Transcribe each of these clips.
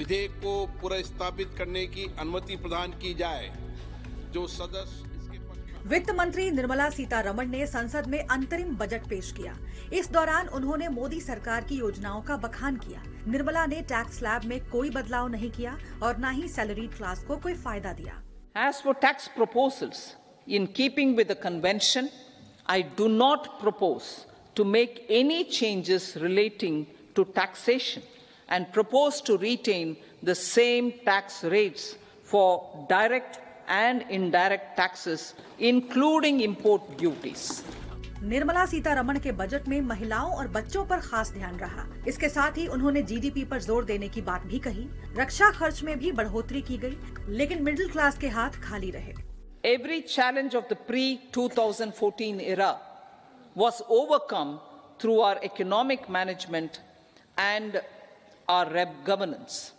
विधेयक को पुनर्स्थापित करने की अनुमति प्रदान की जाए। जो सदस्य वित्त मंत्री निर्मला सीतारमण ने संसद में अंतरिम बजट पेश किया। इस दौरान उन्होंने मोदी सरकार की योजनाओं का बखान किया। निर्मला ने टैक्स स्लैब में कोई बदलाव नहीं किया और न ही सैलरीड क्लास को कोई फायदा दिया। As for tax proposals, in keeping with the convention, I do not propose to make any changes relating to taxation and propose to retain the same tax rates for direct and indirect taxes, including import duties. Nirmala Sitharaman के budget में महिलाओं और बच्चों पर खास ध्यान रहा। इसके साथ ही उन्होंने जीडीपी पर जोर देने की बात भी कही। रक्षा खर्च में भी बढ़ोतरी की गई, लेकिन मिडिल क्लास के हाथ खाली रहे। Every challenge of the pre-2014 era was overcome through our economic management and our governance.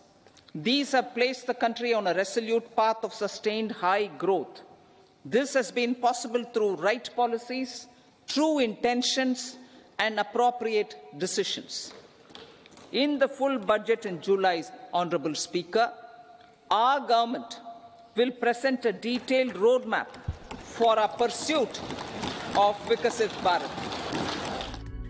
These have placed the country on a resolute path of sustained high growth. This has been possible through right policies, true intentions, and appropriate decisions. In the full budget in July, Honorable Speaker, our government will present a detailed roadmap for our pursuit of Vikasit Bharat.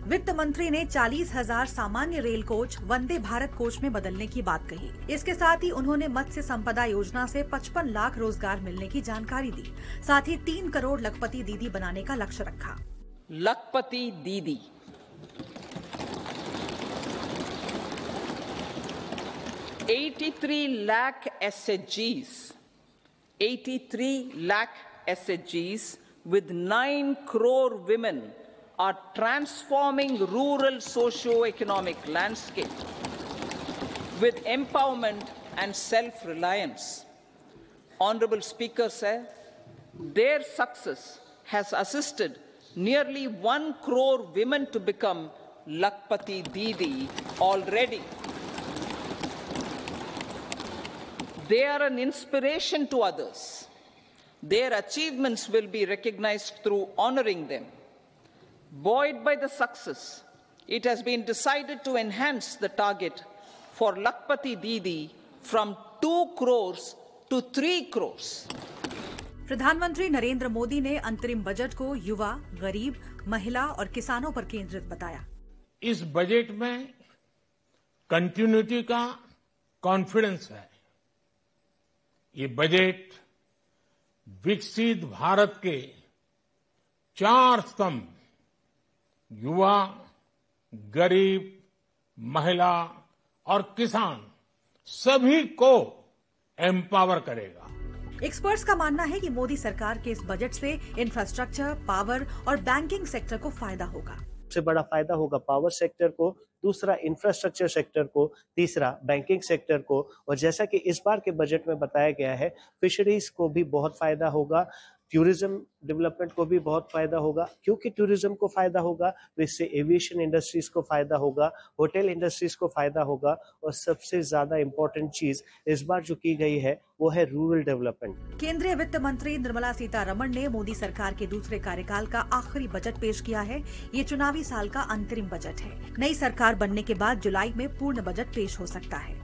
वित्त मंत्री ने 40,000 सामान्य rail coach Vande Bharat coach में बदलने की बात कही। इसके साथ ही उन्होंने मत्स्य संपदा योजना से 55 लाख रोजगार मिलने की जानकारी दी। साथ ही 3 करोड़ लखपति दीदी बनाने का लक्ष्य रखा। लखपति दीदी 83 lakh SHGs, 83 lakh SHGs with 9 crore women are transforming rural socio-economic landscape with empowerment and self-reliance. Honorable Speaker sir, their success has assisted nearly 1 crore women to become Lakpati Didi already. They are an inspiration to others. Their achievements will be recognized through honoring them. Buoyed by the success, it has been decided to enhance the target for Lakpati Didi from 2 crores to 3 crores. प्रधानमंत्री नरेंद्र मोदी ने अंतरिम budget को युवा, गरीब, महिला और किसानों पर केंद्रित बताया। इस बजट में कंटिन्यूटी का कॉन्फिडेंस है। ये बजट विकसित भारत के 4 स्तंभ युवा, गरीब, महिला और किसान सभी को एम्पावर करेगा। एक्सपर्ट्स का मानना है कि मोदी सरकार के इस बजट से इंफ्रास्ट्रक्चर, पावर और बैंकिंग सेक्टर को फायदा होगा। सबसे बड़ा फायदा होगा पावर सेक्टर को, दूसरा इंफ्रास्ट्रक्चर सेक्टर को, तीसरा बैंकिंग सेक्टर को, और जैसा कि इस बार के बजट में बताया गया है फिशरीज को भी बहुत फायदा होगा, टूरिज्म डेवलपमेंट को भी बहुत फायदा होगा। क्योंकि टूरिज्म को फायदा होगा तो इससे एविएशन इंडस्ट्रीज को फायदा होगा, होटल इंडस्ट्रीज को फायदा होगा, और सबसे ज्यादा इम्पोर्टेंट चीज इस बार जो की गई है वो है रूरल डेवलपमेंट। केंद्रीय वित्त मंत्री निर्मला सीतारमण ने मोदी सरकार के दूसरे कार्यकाल का आखिरी बजट पेश किया है। ये चुनावी साल का अंतरिम बजट है। नई सरकार बनने के बाद जुलाई में पूर्ण बजट पेश हो सकता है।